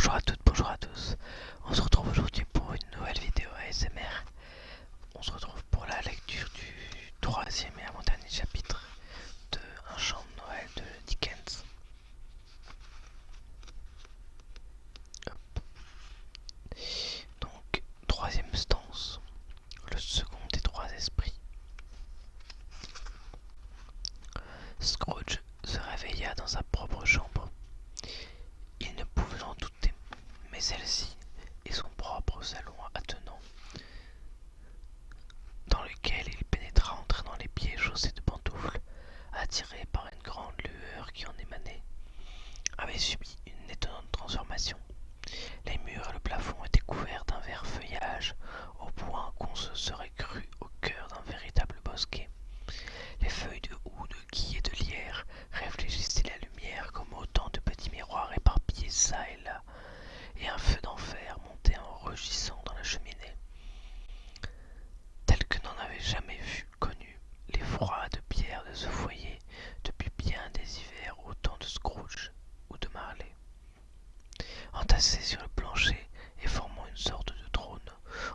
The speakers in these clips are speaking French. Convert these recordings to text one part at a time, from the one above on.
Bonjour à toutes, bonjour à tous. On se retrouve aujourd'hui pour une nouvelle vidéo ASMR. On se retrouve pour la lecture du troisième et avant-dernier chapitre de Un chant de Noël de Dickens. Hop. Donc, troisième stance, le second des trois esprits. Scrooge se réveilla dans sa propre chambre. Il ne pouvait en douter, mais celle-ci et son propre salon attenant, dans lequel il pénétra en traînant les pieds chaussés de pantoufles, attiré par une grande lueur qui en émanait, avait subi une étonnante transformation. Les murs et le plafond étaient couverts d'un vert feuillage, au point qu'on se serait cru au cœur d'un véritable bosquet. Les feuilles de houx, de gui et de lierre réfléchissaient la lumière comme autant de petits miroirs éparpillés çà et là, et un feu d'enfer montait en rugissant dans la cheminée, tel que n'en avait jamais connu les froides pierres de ce foyer depuis bien des hivers au temps de Scrooge ou de Marley. Entassés sur le plancher et formant une sorte de trône,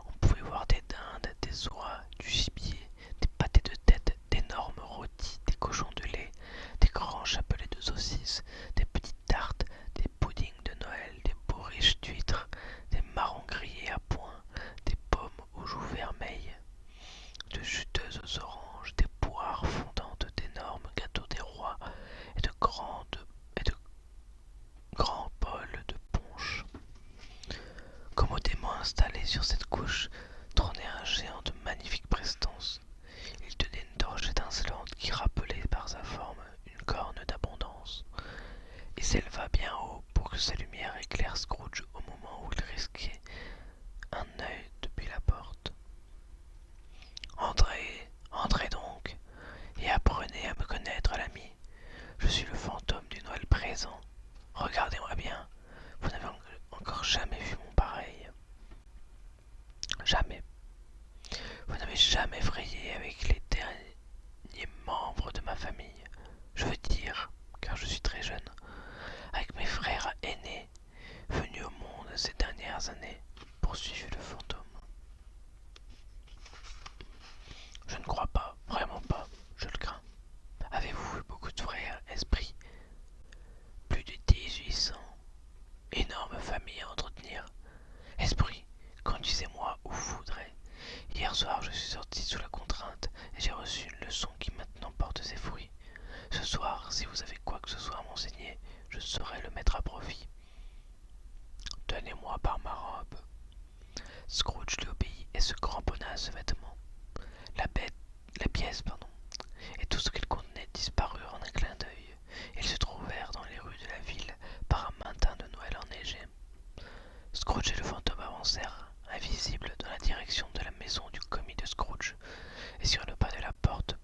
on pouvait voir des dindes, des oies, du gibier, des pâtés de tête, d'énormes rôtis, des cochons de lait, des grands chapelets de saucisses, des petites tartes, des puddings de Noël, des bourriches d'huîtres, des marrons grillés à point, des pommes aux joues vermeilles, de juteuses oranges, des poires fondantes, d'énormes gâteaux des rois et de grands bols de punch. Commodément installé sur cette couche trônait un géant de magnifique prestance. Il tenait une torche étincelante qui rappelait par sa forme une corne d'abondance, et s'éleva bien haut pour que sa lumière éclaire Scrooge au moment où il risquait un œil depuis la porte. Entrez, entrez donc, et apprenez à me connaître, l'ami. Je suis le fantôme du Noël présent. Regardez-moi bien, vous n'avez encore jamais vu mon pareil. Jamais. Vous n'avez jamais frayé avec les derniers membres de ma famille. Je veux dire, car je suis très jeune, avec mes frères aînés, venus au monde ces dernières années, poursuivit le fantôme. Je ne crois pas, vraiment pas, je le crains. Avez-vous eu beaucoup de frères, esprits? Plus de 1800. Énorme famille à entretenir. Esprit, conduisez-moi où vous voudrez. Hier soir, je suis sorti sous la contrainte et j'ai reçu une leçon qui maintenant porte ses fruits. Ce soir, si vous avez quoi que ce soit à m'enseigner, je saurai le mettre à profit. Tenez-moi par ma robe. Scrooge lui obéit et se cramponna à ce vêtement. La pièce, et tout ce qu'elle contenait disparurent en un clin d'œil. Ils se trouvèrent dans les rues de la ville par un matin de Noël enneigé. Scrooge et le fantôme avancèrent, invisibles, dans la direction de la maison du commis de Scrooge, et sur le pas de la porte,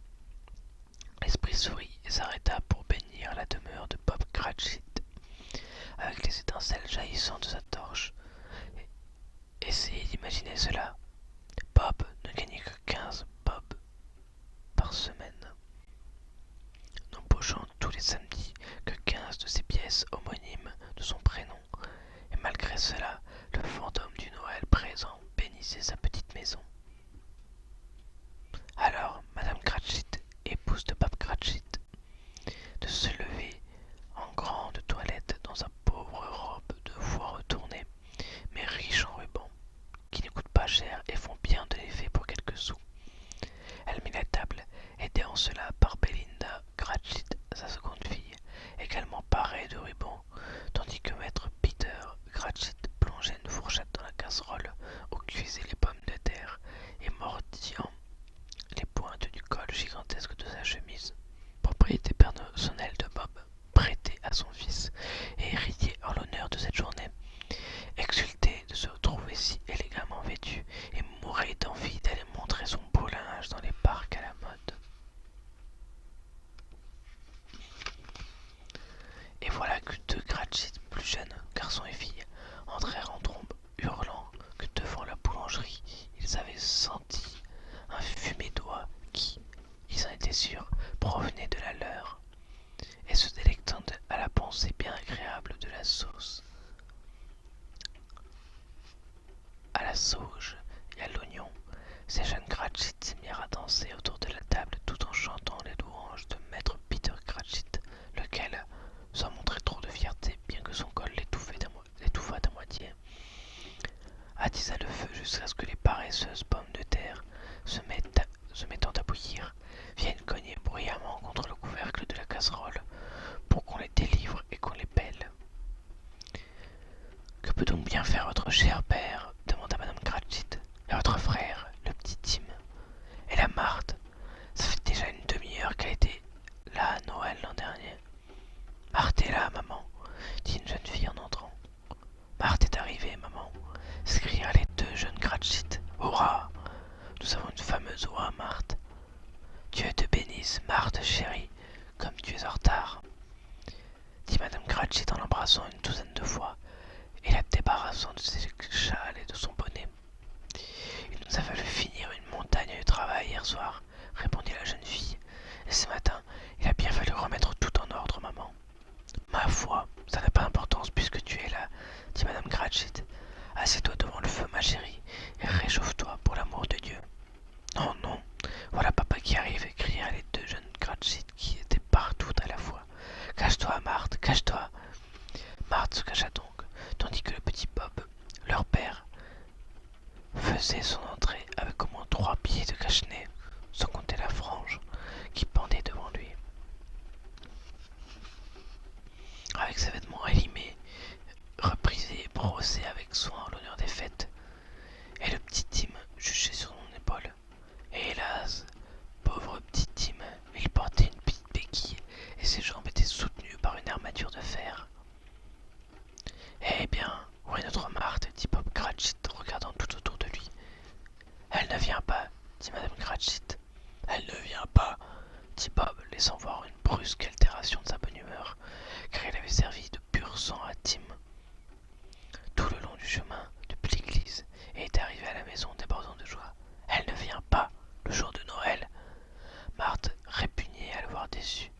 l'esprit sourit et s'arrêta pour bénir la demeure de Bob Cratchit, avec les étincelles jaillissant de sa torche. Essayez d'imaginer cela. Bob ne gagnait que 15 bob par semaine, n'embauchant tous les samedis que 15 de ces pièces homonymes de son prénom, et malgré cela, le fantôme du Noël présent bénissait sa petite maison. Alors, Madame Cratchit, épouse de Bob Cratchit, de se lever en grande toilette dans sa pauvre robe sauge et à l'oignon, ces jeunes Cratchit se mirent à danser autour de la table tout en chantant les louanges de maître Peter Cratchit, lequel, sans montrer trop de fierté, bien que son col l'étouffa à moitié, attisa le feu jusqu'à ce que les paresseuses pommes de terre, se mettant à bouillir, viennent cogner bruyamment contre le couvercle de la casserole pour qu'on les délivre et qu'on les pèle. « Que peut donc bien faire votre cher père ?» demanda madame Cratchit. « Et votre frère, le petit Tim? Et la Marthe? Ça fait déjà une demi-heure qu'elle était là à Noël l'an dernier. »« Marthe est là, maman, » dit une jeune fille en entrant. « Marthe est arrivée, maman, » s'écrièrent les deux jeunes Cratchit. « Hurrah! Nous avons une fameuse oie, Marthe. Dieu te bénisse, Marthe chérie, comme tu es en retard, » dit madame Cratchit en l'embrassant une douzaine de fois et la débarrassant de ses châles et de son bonnet. « Il nous a fallu finir une montagne de travail hier soir, » répondit la jeune fille, « et ce matin, il a bien fallu remettre tout en ordre, maman. »« Ma foi, ça n'a pas d'importance puisque tu es là, » dit madame Cratchit. « Assieds-toi devant le feu, ma chérie, et réchauffe-toi pour l'amour de Dieu. »« Non, non, voilà papa qui arrive » crièrent les deux jeunes Cratchit qui étaient partout à la fois. « Cache-toi, Marthe, cache-toi » Marthe se cacha donc, tandis que le petit Bob, leur père, faisait son entrée avec au moins 3 pieds de cache-nez, sans compter la frange qui pendait devant lui. Avec ses vêtements élimés, reprisés et brossés avec soin en l'honneur des fêtes, et le petit Tim juché sur son épaule. Et hélas, pauvre petit Tim, il portait une petite béquille et ses jambes étaient soutenues par une armature de fer. « Eh bien, où est notre Marthe ?» dit Bob Cratchit, regardant tout autour de lui. « Elle ne vient pas, » dit madame Cratchit. « Elle ne vient pas, » dit Bob, laissant voir une brusque altération de sa bonne humeur, car il avait servi de pur sang à Tim tout le long du chemin depuis l'église et était arrivé à la maison débordant de joie. « Elle ne vient pas, le jour de Noël !» Marthe répugnait à le voir déçu,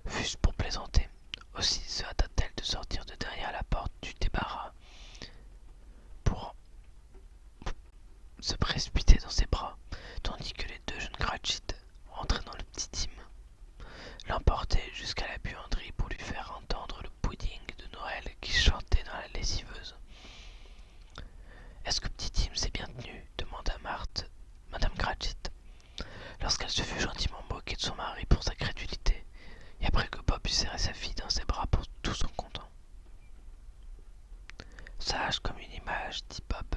fût-ce pour plaisanter. Aussi se hâta-t-elle de sortir de derrière la porte du débarras pour se précipiter dans ses bras, tandis que les deux jeunes Cratchit, rentrés dans le petit Tim, l'emportaient jusqu'à la buanderie pour lui faire entendre le pudding de Noël qui chantait dans la lessiveuse. « Est-ce que petit Tim s'est bien tenu ?» demanda madame Cratchit, lorsqu'elle se fut gentiment moquée de son mari pour sa crédulité, et après que Bob eut serré sa fille dans ses bras pour tout son content. « Sage comme une image, » dit Bob,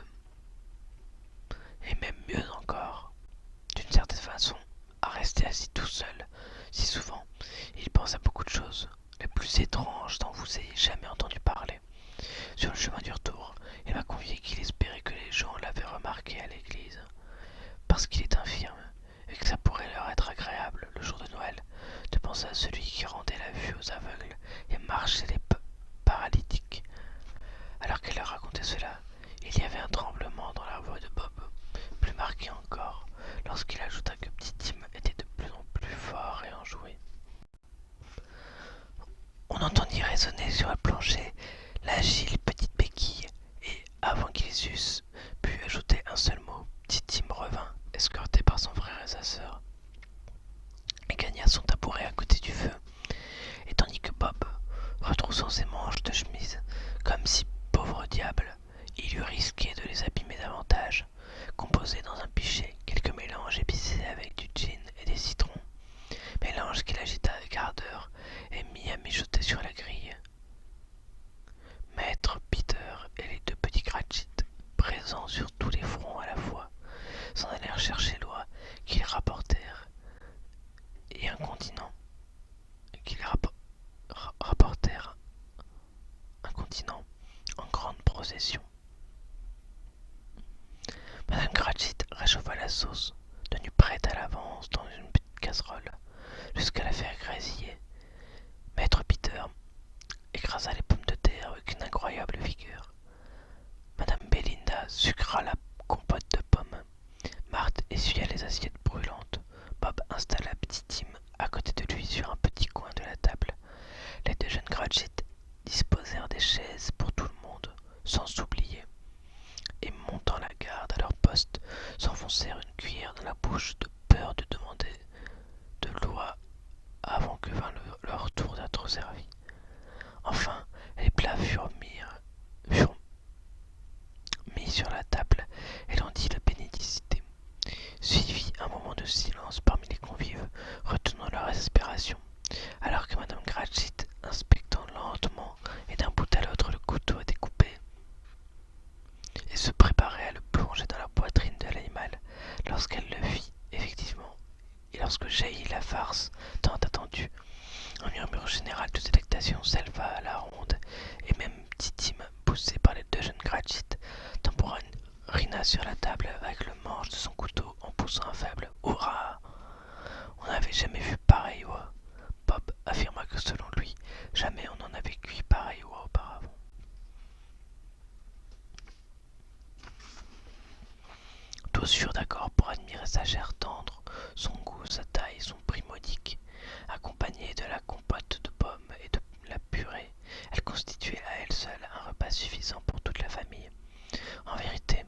« et même mieux encore. D'une certaine façon, à rester assis tout seul, si souvent, il pense à beaucoup de choses, les plus étranges dont vous ayez jamais entendu parler. Sur le chemin du retour, il m'a confié qu'il espérait que les gens l'avaient remarqué à l'église, parce qu'il est infirme, et que ça pourrait leur être agréable, le jour de Noël, de penser à celui qui rendait la vue aux aveugles et marchait les paralytiques. » Alors qu'elle leur racontait cela, il y avait un tremblement dans la voix de Bob, plus marqué encore, lorsqu'il ajouta que petit Tim était de plus en plus fort et enjoué. On entendit résonner sur le plancher l'agile petite béquille, et avant qu'ils eussent pu ajouter un seul mot, petit Tim revint, escorté par son frère et sa sœur, et gagna son tabouret à côté du feu, et tandis que Bob, retroussant ses manches de chemise, comme si, pauvre diable, il eût risqué de les abîmer davantage, composait dans un pichet quelques mélanges épicés avec du gin et des citrons, mélange qu'il agita un quart d'heure et mit à mijoter sur la grille. Maître Peter et les deux petits Cratchit, présents sur tous les fronts à la fois, s'en allèrent chercher l'oie qu'ils rapportèrent et rapportèrent un continent en grande procession. Madame Cratchit réchauffa la sauce, tenue prête à l'avance dans une petite casserole, jusqu'à la faire grésiller. Maître Peter écrasa les pommes de terre avec une incroyable vigueur. Madame Belinda sucra la compote de pommes. Marthe essuya les assiettes brûlantes. Bob installa petit Tim à côté de lui sur un petit coin de la table. Les deux jeunes Cratchit disposèrent des chaises pour tout le monde, sans s'oublier, et montant la garde, farce tant attendue. Un murmure général de délectation s'éleva à la ronde, et même Tim, poussé par les deux jeunes Cratchit, tambourina sur la table avec le manche de son couteau en poussant un faible « Hurrah !» On n'avait jamais vu pareil oie. Bob affirma que selon lui, jamais on n'en avait cuit pareil oie auparavant. Tous furent d'accord pour admirer sa chair tendre, son goût, sa taille, son prix modique. Accompagnée de la compote de pommes et de la purée, elle constituait à elle seule un repas suffisant pour toute la famille. En vérité,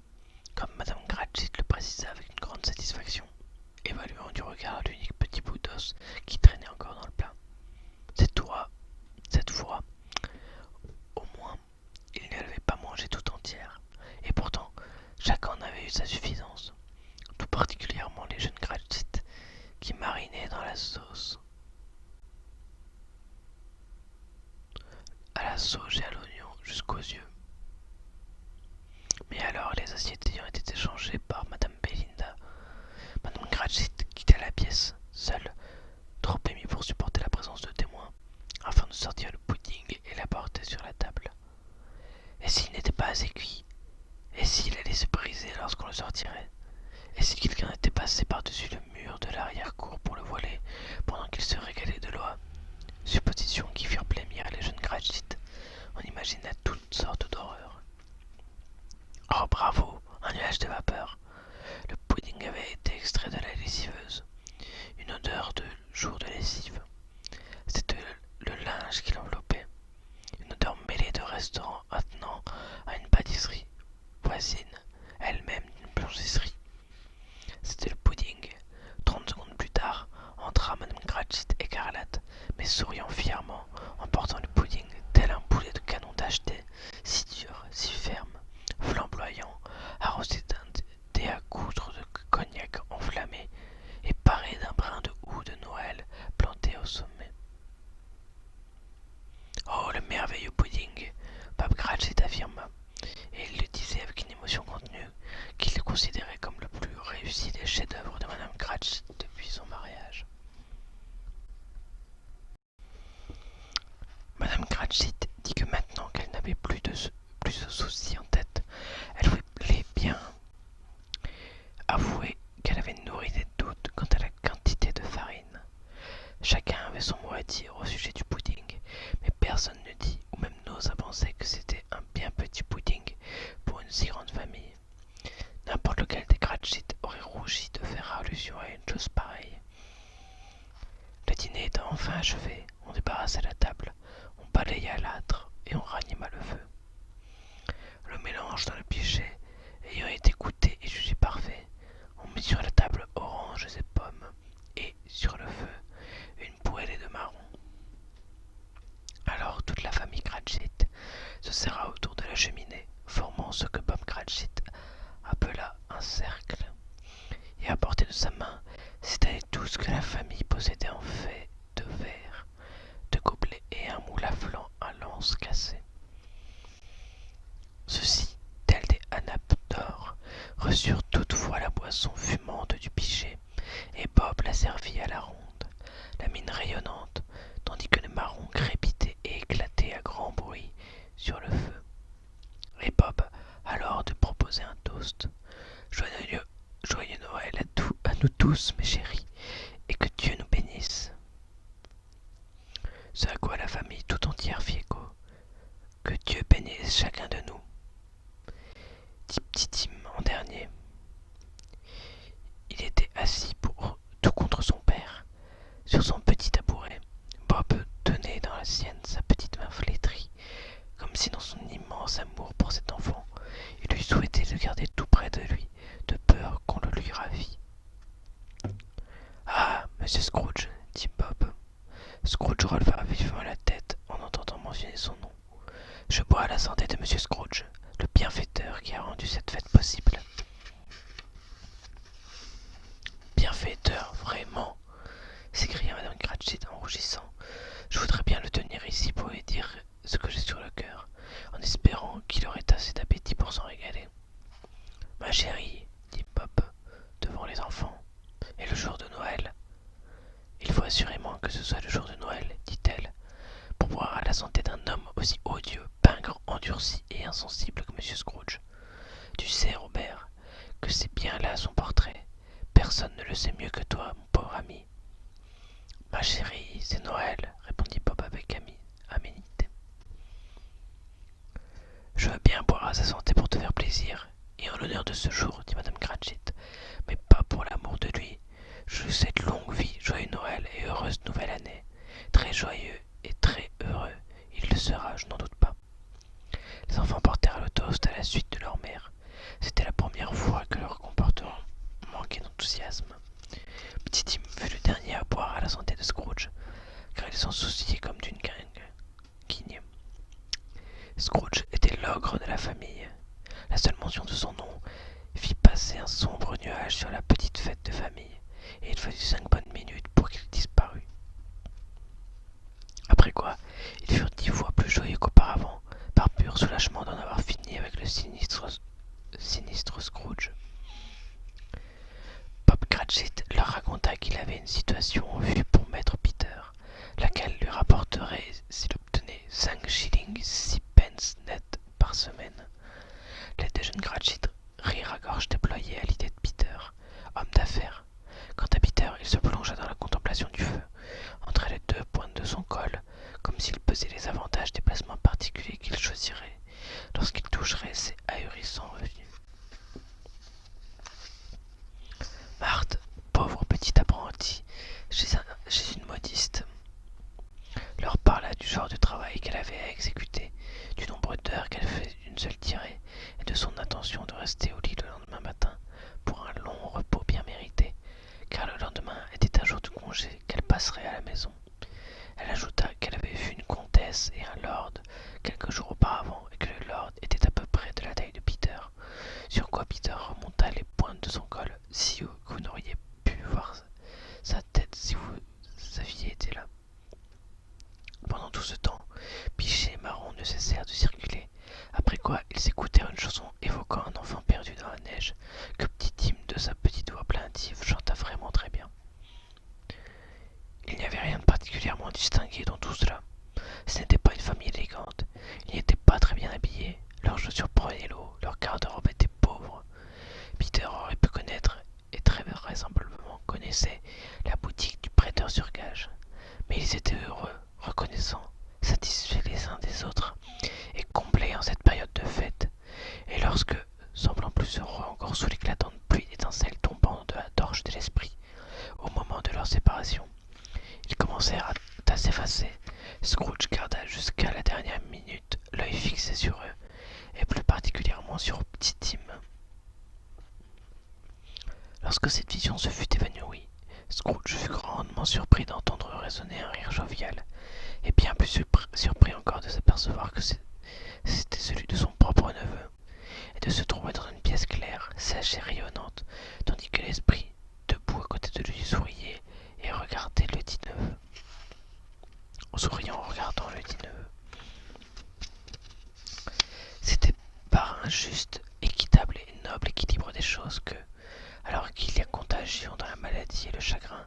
comme Madame Cratchit le précisa avec une grande satisfaction, évaluant du regard l'unique petit bout d'os qui traînait encore dans le plat. Cette fois, au moins, il ne l'avait pas mangée tout entière, et pourtant, chacun en avait eu sa suffisance, tout particulièrement les jeunes Cratchit qui marinaient dans la sauce à la sauge et à l'oignon jusqu'aux yeux. Mais alors, les assiettes ayant été échangées par Madame Belinda, Madame Cratchit quitta la pièce, seule, trop émue pour supporter la présence de témoins, afin de sortir le pudding et l'apporter sur la table. Et s'il n'était pas assez cuit? Et s'il allait se briser lorsqu'on le sortirait? Et si quelqu'un était passé par-dessus le mur de l'arrière-cour pour le voiler, pendant qu'il se régalait de l'oie? Suppositions qui firent blêmir les jeunes Cratchit. On imagina toutes sortes d'horreurs. Oh bravo, un nuage de vapeur. Le pudding avait été extrait de la lessiveuse. Une odeur de jour de lessive. C'était le linge qui l'enveloppait. Une odeur mêlée de restaurant attenant à une pâtisserie voisine, elle-même d'une blanchisserie. C'était le pudding. 30 secondes plus tard, entra Madame Cratchit écarlate, mais souriant fièrement, en portant le pudding tel un boulet de canon d'acheté, si dur, si ferme, flamboyant, arrosé d'un dé à coudre de cognac enflammé et paré d'un brin de houx de Noël planté au sommet. Oh, le merveilleux pudding! Bob Cratchit affirma, et il le disait avec une émotion contenue, qu'il le considérait comme le plus réussi des chefs-d'œuvre de Madame Cratchit depuis son mariage. Madame Cratchit dit que maintenant qu'elle n'avait plus ce souci en tête, elle voulait bien avouer qu'elle avait nourri des doutes quant à la quantité de farine. Chacun avait son mot à dire au sujet du pudding, mais personne ne dit ou même n'osa penser que c'était un bien petit pudding pour une si grande famille. N'importe lequel des Cratchit aurait rougi de faire allusion à une chose pareille. Le dîner étant enfin achevé, on débarrassa la table, on balaya l'âtre et on ranima le feu. Le mélange dans le pichet ayant été goûté et jugé parfait, on mit sur la table oranges et pommes, et, sur le feu, une poêlée de marrons. Alors toute la famille Cratchit se serra autour de la cheminée, formant ce que Bob Cratchit appela un cercle, et à portée de sa main s'étalait tout ce que la famille possédait en fait de verre, de gobelets et un moule à flanc à lance cassée. Ceux-ci, tels des hanapes d'or, reçurent toutefois la boisson fumante du pichet, et Bob la servit à la ronde, la mine rayonnante, tandis que les marrons crépitaient et éclataient à grand bruit sur le feu. Et Bob alors de proposer un toast. Joyeux Noël à nous tous, mes chéris, et que Dieu nous bénisse. Ce à quoi la famille tout entière fit écho. Que Dieu bénisse chacun de nous. Dit Petit Tim en dernier. Il était assis tout contre son père, sur son petit tabouret. Bob tenait dans la sienne sa petite main flétrie, comme si dans son immense amour pour cet enfant, il lui souhaitait le garder tout près de lui, de peur qu'on le lui ravît. Ah, monsieur Scrooge, dit Bob. Scrooge releva vivement la tête en entendant mentionner son nom. Je bois à la santé de monsieur Scrooge, le bienfaiteur qui a rendu cette fête possible. Bienfaiteur, vraiment, s'écria Madame Cratchit en rougissant. Je voudrais bien le tenir ici pour lui dire ce que j'ai sur le cœur, en espérant qu'il aurait assez d'appétit pour s'en régaler. Ma chérie, dit Bob devant les enfants, et le jour de Noël, il assurément que ce soit le jour de Noël, dit-elle, pour boire à la santé d'un homme aussi odieux, pingre, endurci et insensible que M. Scrooge. Tu sais, Robert, que c'est bien là son portrait. Personne ne le sait mieux que toi, mon pauvre ami. Ma chérie, c'est Noël, répondit Bob avec aménité. Je veux bien boire à sa santé pour te faire plaisir, et en l'honneur de ce jour, dit Madame Cratchit, mais pas pour l'amour de lui. Je lui souhaite longue vie, joyeux Noël et heureuse nouvelle année. Très joyeux et très heureux, il le sera, je n'en doute pas. Les enfants portèrent le toast à la suite de leur mère. C'était la première fois que leur comportement manquait d'enthousiasme. Petit Tim fut le dernier à boire à la santé de Scrooge, car il s'en souciait comme d'une guigne. Scrooge était l'ogre de la famille. La seule mention de son nom fit passer un sombre nuage sur la petite fête de famille, et il fallut 5 bonnes minutes pour qu'il disparût. Après quoi, ils furent 10 fois plus joyeux qu'auparavant, par pur soulagement d'en avoir fini avec le sinistre Scrooge. Bob Cratchit leur raconta qu'il avait une situation en vue pour maître Peter, laquelle lui rapporterait, s'il obtenait, 5 shillings 6 pence net par semaine. Les deux jeunes Cratchit rirent à gorge déployée à l'idée de Peter, homme d'affaires. Quant à Peter, il se plongea dans la contemplation du feu, entre les deux pointes de son col, comme s'il pesait les avantages des placements particuliers qu'il choisirait lorsqu'il toucherait ses ahurissants revenus. Marthe, pauvre petite apprentie, chez une modiste, leur parla du genre de travail qu'elle avait à exécuter, du nombre d'heures qu'elle faisait d'une seule tirée, et de son intention de rester au lit le lendemain matin pour un long repos bien mérité, car le lendemain était un jour de congé qu'elle passerait à la maison. Elle ajouta qu'elle avait vu une comtesse et un lord quelques jours auparavant, et que le lord était à peu près de la taille de Peter, sur quoi Peter remonta les pointes de son col si haut que vous n'auriez pu voir sa tête si vous aviez été là. Pendant tout ce temps, Pichet et Marron ne cessèrent de circuler, après quoi ils écoutèrent une chanson évoquant un enfant perdu dans la neige, que Petit Tim, de sa petite voix plaintive, chanta vraiment très bien. Il n'y avait rien de particulièrement distingué dans tout cela. Ce n'était pas une famille élégante, ils n'étaient pas très bien habillés, leurs chaussures prenaient l'eau, leur garde-robe était pauvre. Peter aurait pu connaître, et très vraisemblablement connaissait, la boutique du prêteur sur gage. Mais ils étaient heureux, reconnaissants, satisfaits les uns des autres, et comblés en cette période de fête. Et lorsque, semblant plus heureux encore sous l'éclatante pluie d'étincelles tombant de la torche de l'esprit, au moment de leur séparation, ils commencèrent à s'effacer, Scrooge garda jusqu'à la dernière minute l'œil fixé sur eux, et plus particulièrement sur Petit Tim. Lorsque cette vision se fut évanouie, Scrooge fut grandement surpris d'entendre résonner un rire jovial, et bien plus surpris encore de s'apercevoir que c'était celui de son propre neveu, et de se trouver dans une pièce claire, sèche et rayonnante, tandis que l'esprit, debout à côté de lui, souriait et regardait le dit neveu. En souriant, en regardant le dit neveu. C'était par un juste, équitable et noble équilibre des choses que, alors qu'il y a contagion dans la maladie et le chagrin,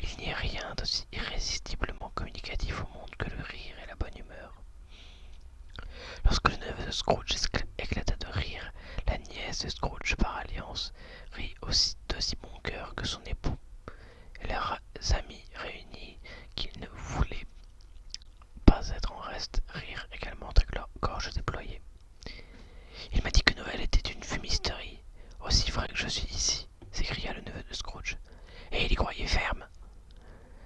il n'y a rien d'aussi irrésistiblement communicatif au monde que le rire et la bonne humeur. Lorsque le neveu de Scrooge éclata de rire, la nièce de Scrooge par alliance rit aussi d'aussi bon cœur que son époux, et leurs amis réunis qu'ils ne voulaient pas être en reste rirent également avec leurs gorges déployées. Il m'a dit que Noël était une fumisterie, aussi vrai que je suis ici, s'écria le neveu de Scrooge, et il y croyait ferme.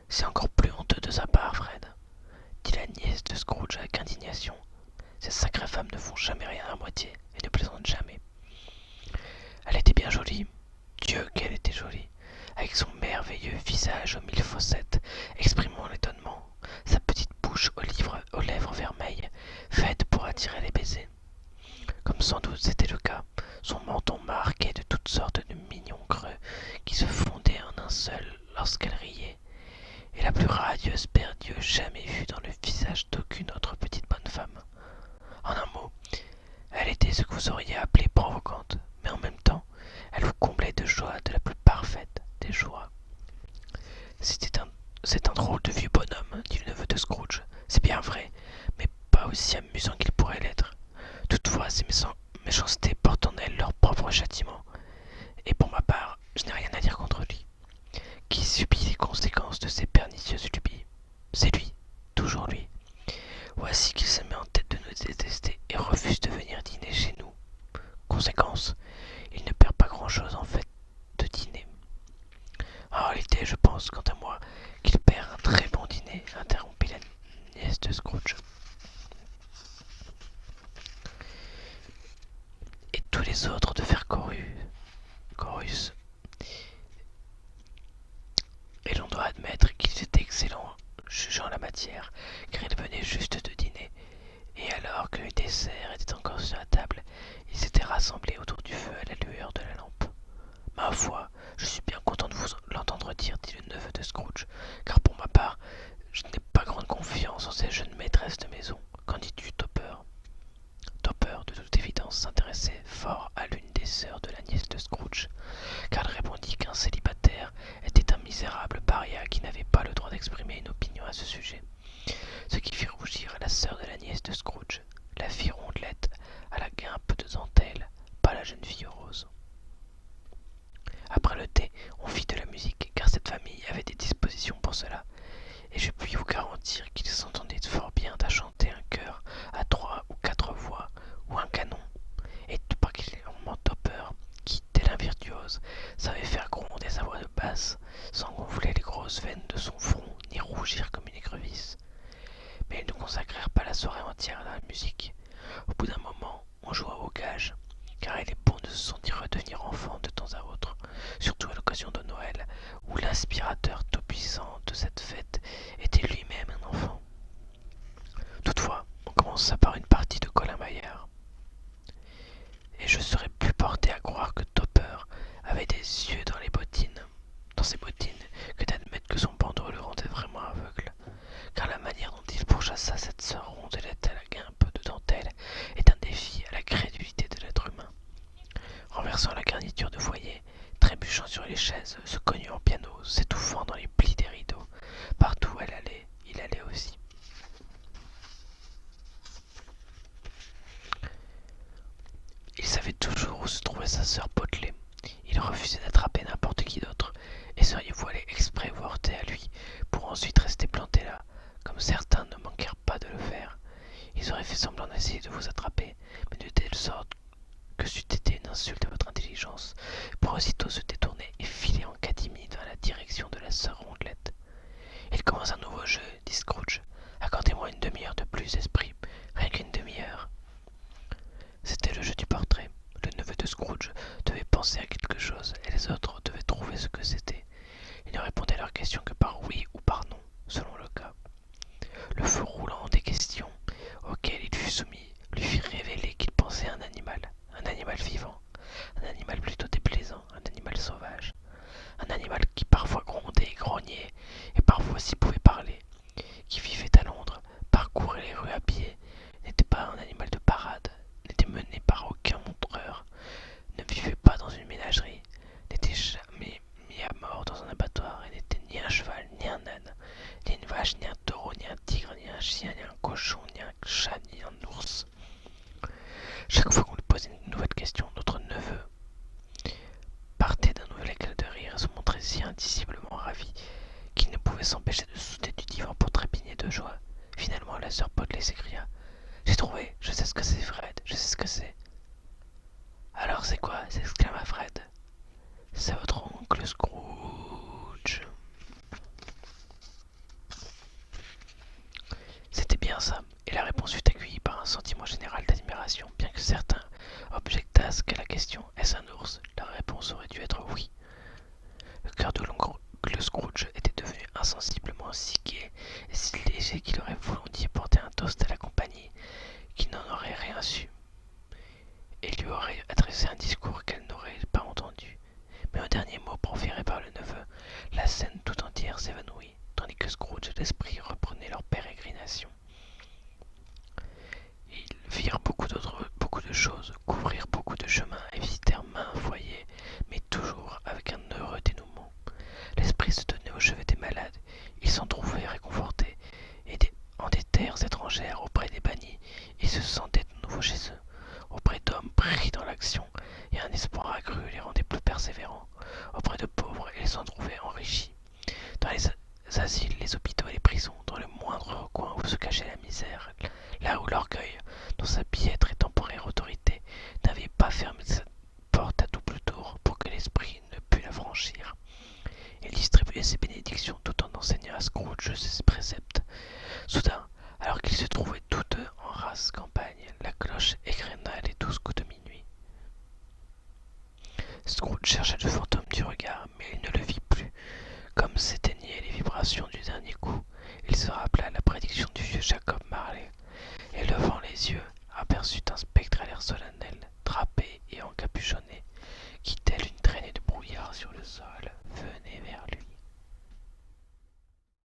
C'est encore plus honteux de sa part, Fred, dit la nièce de Scrooge avec indignation. Ces sacrées femmes ne font jamais rien à moitié et ne plaisantent jamais. Elle était bien jolie, Dieu qu'elle était jolie, avec son merveilleux visage aux 1000 fossettes, exprimant l'étonnement, sa petite bouche aux lèvres vermeilles, faite pour attirer les baisers. Comme sans doute c'était le cas, son menton marqué de toutes sortes de mignons creux qui se fondaient en un seul lorsqu'elle riait, et la plus radieuse paire d'yeux jamais vue dans le visage d'aucune autre petite bonne femme. En un mot, elle était ce que vous auriez appelé provocante, mais en même temps, elle vous comblait de joie de la plus parfaite des joies. C'était un C'est un drôle de vieux bonhomme, dit le neveu de Scrooge. C'est bien vrai, mais pas aussi amusant qu'il pourrait l'être. Toutefois, ces méchancetés portent en elles leur propre châtiment, et pour ma part, je n'ai rien à dire contre lui. Qui subit les conséquences de ces pernicieuses lubies? C'est lui, toujours lui. Voici qu'il se met en tête de nous détester et refuse de venir dîner chez nous. Conséquence, il ne perd pas grand-chose en fait de dîner. En réalité, je pense, quant à moi, qu'il perd un très bon dîner, interrompit la nièce de Scrooge. Et tous les autres de faire chorus. Et l'on doit admettre qu'ils étaient excellents, jugeant la matière, car ils venaient juste de dîner. Et alors que le dessert était encore sur la table, ils s'étaient rassemblés autour du feu à la lueur de la lampe. Ma foi, je suis bien content de vous l'entendre dire, dit le neveu de Scrooge, car pour ma part, je n'ai pas grande confiance en ces jeunes maîtresses de maison. Qu'en dis-tu, Topper? Topper, de toute évidence, s'intéressait fort à l'une des sœurs de la nièce de Scrooge, car elle répondit qu'un célibataire était un misérable paria qui n'avait pas le droit d'exprimer une opinion à ce sujet, ce qui fit rougir la sœur de la nièce de Scrooge, la fille rondelette à la guimpe de dentelle, pas la jeune fille rose. Après le thé, on fit de la musique, car cette famille avait des dispositions pour cela, et je puis vous garantir qu'ils s'entendaient fort bien à chanter un chœur à 3 ou 4 voix, ou un canon, et tout particulièrement Topper, qui, tel un virtuose, savait faire gronder sa voix de basse, sans gonfler les grosses veines de son front, ni rougir comme une écrevisse. Mais ils ne consacrèrent pas la soirée entière à la musique. Au bout d'un moment, on joua au gage, car il est bon de se sentir redevenir enfant de temps à autre, surtout à l'occasion de Noël, où l'inspirateur tout-puissant de cette fête était lui-même un enfant. Toutefois, on commença par une partie de colin-maillard, et je serais plus porté à croire que Topper avait des yeux dans ses bottines, que d'admettre que son bandeau le rendait vraiment aveugle, car la manière dont il pourchassa cette sœur rondelette à la guimpe de dentelle est un défi à la crédulité de l'être humain. Renversant la garniture de foyer, trébuchant sur les chaises, se cognant au piano, s'étouffant dans les plis des rideaux, partout où elle allait, il allait aussi. Il savait toujours où se trouvait sa sœur potelée. Il refusait d'attraper n'importe qui d'autre, et seriez-vous allé exprès vous heurter à lui, pour ensuite rester planté là, comme certains ne manquèrent pas de le faire. Ils auraient fait semblant d'essayer de vous attraper, mais de telle sorte que c'eût été une insulte à votre intelligence, pour aussitôt se détourner et filer en catimini dans la direction de la sœur rondelette. Il commence un nouveau jeu, dit Scrooge. Accordez-moi une demi-heure de plus, esprit, rien qu'une demi-heure. C'était le jeu du portrait. Le neveu de Scrooge devait penser à quelque chose, et les autres devaient trouver ce que c'était. Il ne répondait à leurs questions que par oui ou par non, selon le cas. Le feu roulant des questions auxquelles il fut soumis lui fit révéler qu'il pensait à un animal vivant, un animal plutôt déplaisant, un animal sauvage, un animal qui parfois grondait et grognait, et parfois s'y pouvait parler, qui vivait à Londres, parcourait les rues à pied, n'était pas un animal de parade, n'était mené par aucun montreur, ne vivait pas dans une ménagerie, n'était jamais mis à mort dans un abattoir, et n'était ni un cheval, ni un âne, ni une vache, ni un taureau, ni un tigre, ni un chien, ni un cochon, ni un chat, ni un ours. Chaque fois qu'on lui posait une nouvelle question, notre neveu partait d'un nouvel éclat de rire et se montrait si indiciblement ravi qu'il ne pouvait s'empêcher de sauter du divan pour trépigner de joie. Finalement, la sœur Potelé s'écria: J'ai trouvé, je sais ce que c'est, Fred, je sais ce que c'est. Alors c'est quoi? S'exclama Fred. C'est votre oncle Scrooge. C'était bien ça, et la réponse fut accueillie par un sentiment général d'admiration, bien que certains objectassent qu'à la question «Est-ce un ours?» la réponse aurait dû être oui. Le cœur de l'oncle Scrooge était devenu insensiblement si gai et si léger qu'il aurait volontiers porté un toast à la compagnie, qui n'en aurait rien su, et lui aurait adressé un discours qu'elle n'aurait pas entendu. Mais au dernier mot proféré par le neveu, la scène tout entière s'évanouit, tandis que Scrooge et l'esprit reprenaient leur pérégrination. Ils virent beaucoup de choses, couvrirent beaucoup de chemins et visitèrent maints foyers, mais toujours Auprès d'hommes pris dans l'action, et un espoir accru les rendait plus persévérants. Auprès de pauvres, ils s'en trouvaient enrichis. Dans les asiles, les hôpitaux et les prisons, dans le moindre recoin où se cachait la misère, là où l'orgueil, dans sa piètre et temporaire autorité, n'avait pas fermé sa porte à double tour pour que l'esprit ne pût la franchir. Il distribuait ses bénédictions tout en enseignant à Scrooge ses préceptes. Soudain, alors qu'ils se trouvaient tous deux en rase campagne, la cloche égrena les 12 coups de minuit. Scrooge chercha le fantôme